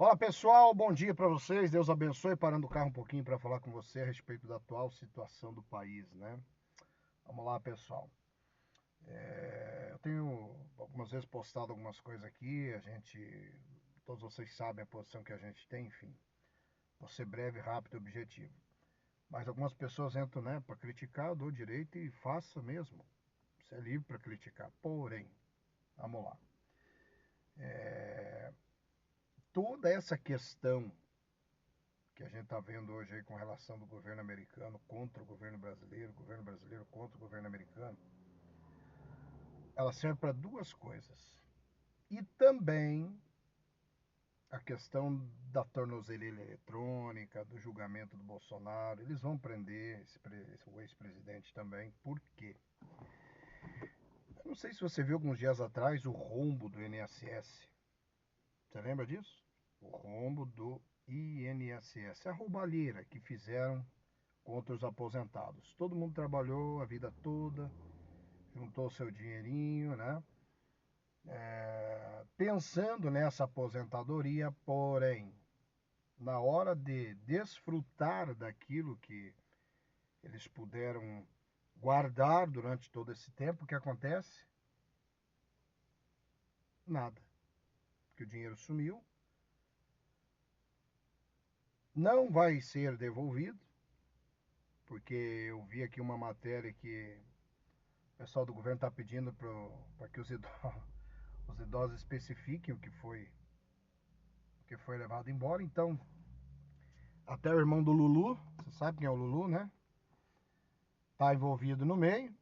Olá pessoal, bom dia para vocês. Deus abençoe. Parando o carro um pouquinho para falar com você a respeito da atual situação do país, né? Vamos lá, pessoal. Eu tenho algumas vezes postado algumas coisas aqui. Todos vocês sabem a posição que a gente tem, enfim. Vou ser breve, rápido e objetivo. Mas algumas pessoas entram, né, para criticar. Eu dou direito e faça mesmo. Você é livre para criticar. Porém, vamos lá. Toda essa questão que a gente está vendo hoje aí com relação do governo americano contra o governo brasileiro contra o governo americano, ela serve para duas coisas. E também a questão da tornozeleira eletrônica, do julgamento do Bolsonaro, eles vão prender o ex-presidente também. Por quê? Eu não sei se você viu alguns dias atrás o rombo do INSS. Você lembra disso? O rombo do INSS, a roubalheira que fizeram contra os aposentados. Todo mundo trabalhou a vida toda, juntou seu dinheirinho, né? Pensando nessa aposentadoria, porém, na hora de desfrutar daquilo que eles puderam guardar durante todo esse tempo, o que acontece? Nada. Porque o dinheiro sumiu, não vai ser devolvido, porque eu vi aqui uma matéria que o pessoal do governo está pedindo para que os idosos especifiquem o que foi levado embora. Então, até o irmão do Lulu, você sabe quem é o Lulu, né? Está envolvido no meio.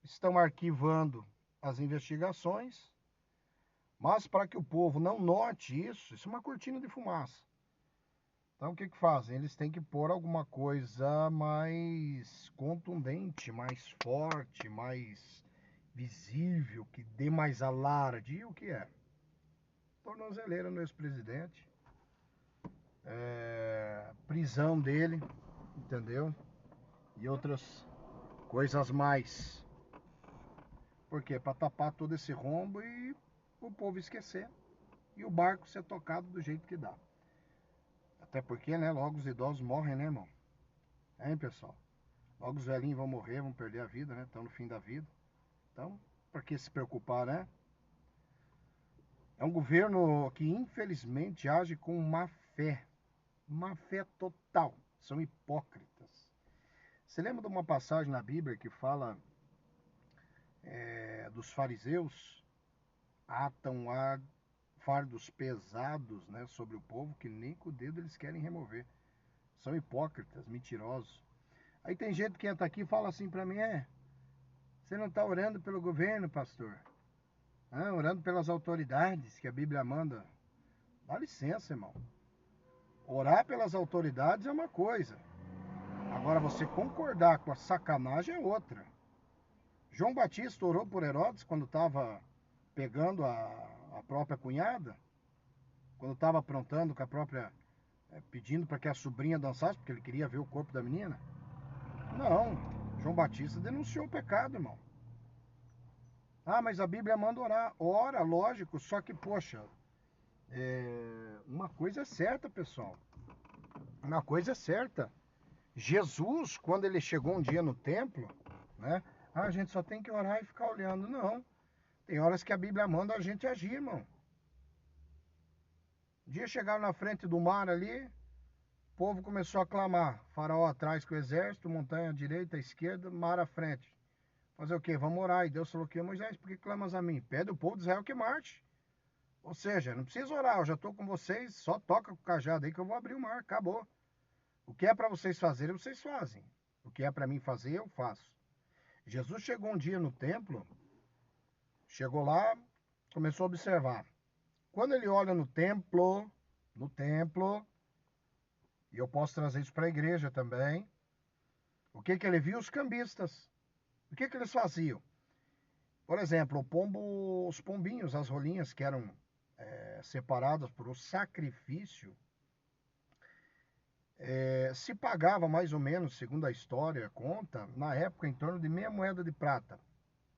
Estão arquivando as investigações, mas para que o povo não note isso é uma cortina de fumaça. Então o que fazem? Eles têm que pôr alguma coisa mais contundente, mais forte, mais visível, que dê mais alarde. E o que é? Tornozeleira no ex-presidente, prisão dele, entendeu? E outras coisas mais. Por quê? Para tapar todo esse rombo e o povo esquecer e o barco ser tocado do jeito que dá. Até porque, né, logo os idosos morrem, né, irmão? Hein, pessoal? Logo os velhinhos vão morrer, vão perder a vida, né? Estão no fim da vida. Então, para que se preocupar, né? É um governo que infelizmente age com má fé total. São hipócritas. Você lembra de uma passagem na Bíblia que fala dos fariseus atam a fardos pesados, né, sobre o povo que nem com o dedo eles querem remover. São hipócritas, mentirosos. Aí tem gente que entra aqui e fala assim pra mim, você não tá orando pelo governo, pastor? Orando pelas autoridades que a Bíblia manda. Dá licença, irmão. Orar pelas autoridades é uma coisa. Agora você concordar com a sacanagem é outra. João Batista orou por Herodes quando estava pegando a própria cunhada, quando estava aprontando com a própria, pedindo para que a sobrinha dançasse, porque ele queria ver o corpo da menina. Não, João Batista denunciou o pecado, irmão. Mas a Bíblia manda orar. Ora, lógico, só que, poxa, uma coisa é certa, pessoal. Uma coisa é certa. Jesus, quando ele chegou um dia no templo, né? A gente só tem que orar e ficar olhando. Não. Tem horas que a Bíblia manda a gente agir, irmão. Um dia chegaram na frente do mar ali, o povo começou a clamar. Faraó atrás com o exército, montanha à direita, à esquerda, mar à frente. Fazer o quê? Vamos orar. E Deus falou o quê? Moisés, por que clamas a mim? Pede o povo de Israel que marche. Ou seja, não precisa orar, eu já estou com vocês, só toca com o cajado aí que eu vou abrir o mar, acabou. O que é para vocês fazerem, vocês fazem. O que é para mim fazer, eu faço. Jesus chegou um dia no templo, chegou lá, começou a observar. Quando ele olha no templo, e eu posso trazer isso para a igreja também, o que ele viu? Os cambistas. O que eles faziam? Por exemplo, os pombinhos, as rolinhas que eram separadas por o sacrifício, se pagava mais ou menos, segundo a história conta, na época em torno de meia moeda de prata,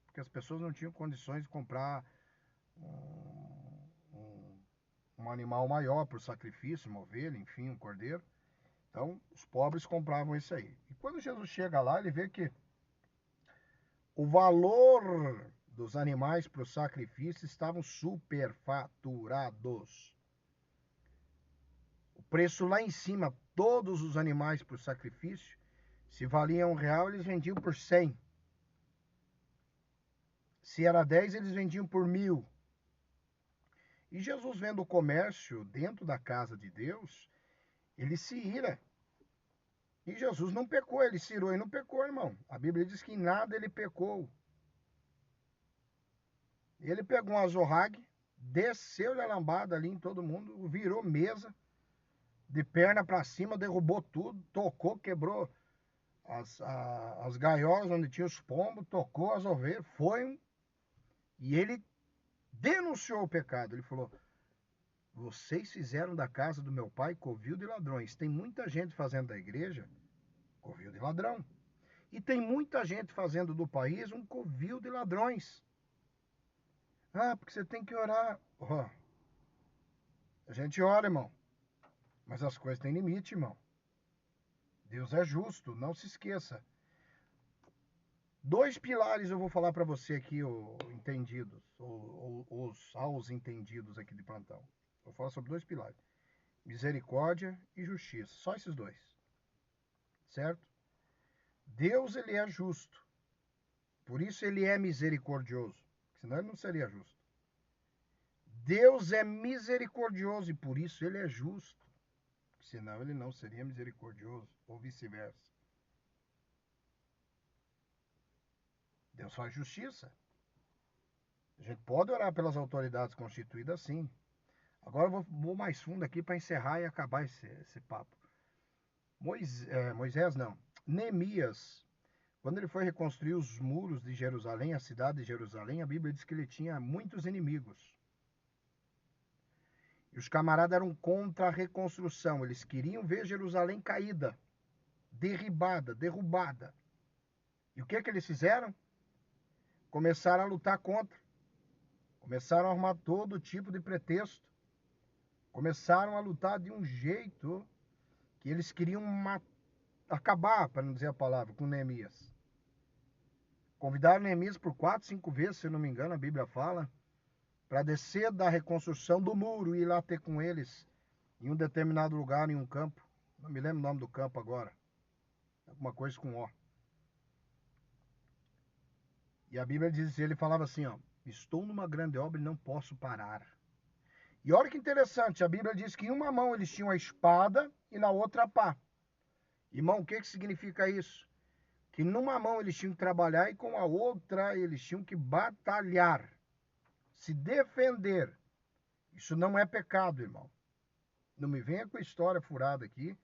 porque as pessoas não tinham condições de comprar um, um animal maior por sacrifício, uma ovelha, enfim, um cordeiro. Então, os pobres compravam isso aí. E quando Jesus chega lá, ele vê que o valor dos animais para o sacrifício estavam superfaturados. O preço lá em cima, todos os animais para o sacrifício, se valiam R$1, eles vendiam por 100. Se era 10, eles vendiam por 1.000. E Jesus, vendo o comércio dentro da casa de Deus, ele se ira. E Jesus não pecou, ele se irou e não pecou, irmão. A Bíblia diz que em nada ele pecou. Ele pegou um azorrague, desceu-lhe a lambada ali em todo mundo, virou mesa, de perna para cima, derrubou tudo, tocou, quebrou as gaiolas onde tinha os pombos, tocou as ovelhas, e ele denunciou o pecado. Ele falou: vocês fizeram da casa do meu pai covil de ladrões. Tem muita gente fazendo da igreja covil de ladrão. E tem muita gente fazendo do país um covil de ladrões. Ah, porque você tem que orar. Oh, a gente ora, irmão. Mas as coisas têm limite, irmão. Deus é justo, não se esqueça. 2 pilares eu vou falar para você aqui, entendidos, aos entendidos aqui de plantão. Vou falar sobre 2 pilares: misericórdia e justiça. Só esses 2. Certo? Deus, ele é justo. Por isso ele é misericordioso. Senão ele não seria justo. Deus é misericordioso e por isso ele é justo. Senão ele não seria misericordioso, ou vice-versa. Deus faz justiça. A gente pode orar pelas autoridades constituídas, sim. Agora eu vou mais fundo aqui para encerrar e acabar esse papo. Moisés não. Neemias, quando ele foi reconstruir os muros de Jerusalém, a cidade de Jerusalém, a Bíblia diz que ele tinha muitos inimigos. E os camaradas eram contra a reconstrução. Eles queriam ver Jerusalém caída, derribada, derrubada. E o que eles fizeram? Começaram a lutar contra. Começaram a arrumar todo tipo de pretexto. Começaram a lutar de um jeito que eles queriam acabar, para não dizer a palavra, com Neemias. Convidaram Neemias por 4, 5 vezes, se eu não me engano, a Bíblia fala, para descer da reconstrução do muro e ir lá ter com eles em um determinado lugar, em um campo. Não me lembro o nome do campo agora. Alguma coisa com O. E a Bíblia diz, ele falava assim, ó: estou numa grande obra e não posso parar. E olha que interessante, a Bíblia diz que em uma mão eles tinham a espada e na outra a pá. Irmão, o que significa isso? Que numa mão eles tinham que trabalhar e com a outra eles tinham que batalhar, se defender. Isso não é pecado, irmão. Não me venha com história furada aqui.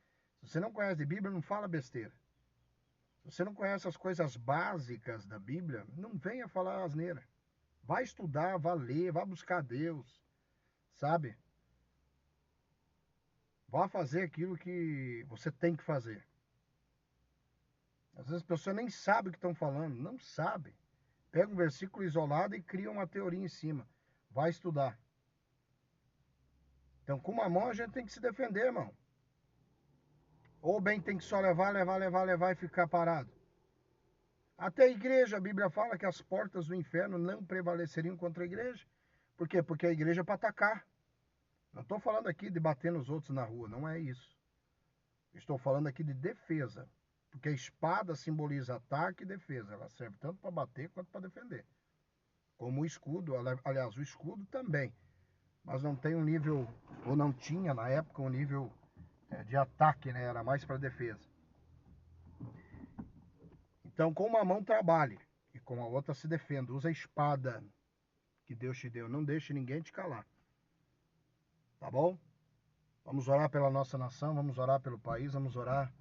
Se você não conhece de Bíblia, não fala besteira. Se você não conhece as coisas básicas da Bíblia, não venha falar asneira. Vai estudar, vai ler, vai buscar Deus, sabe? Vá fazer aquilo que você tem que fazer. Às vezes as pessoas nem sabem o que estão falando, não sabem. Pega um versículo isolado e cria uma teoria em cima. Vai estudar. Então, com uma mão a gente tem que se defender, irmão. Ou bem tem que só levar e ficar parado. Até a igreja, a Bíblia fala que as portas do inferno não prevaleceriam contra a igreja. Por quê? Porque a igreja é para atacar. Não estou falando aqui de bater nos outros na rua, não é isso. Estou falando aqui de defesa. Porque a espada simboliza ataque e defesa. Ela serve tanto para bater quanto para defender. Como o escudo, aliás, o escudo também. Mas não tem um nível, ou não tinha na época um nível de ataque, né? Era mais para defesa. Então, com uma mão trabalhe e com a outra se defenda. Usa a espada que Deus te deu. Não deixe ninguém te calar. Tá bom? Vamos orar pela nossa nação, vamos orar pelo país, vamos orar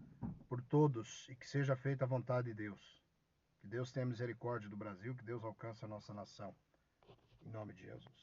por todos e que seja feita a vontade de Deus. Que Deus tenha misericórdia do Brasil, que Deus alcance a nossa nação. Em nome de Jesus.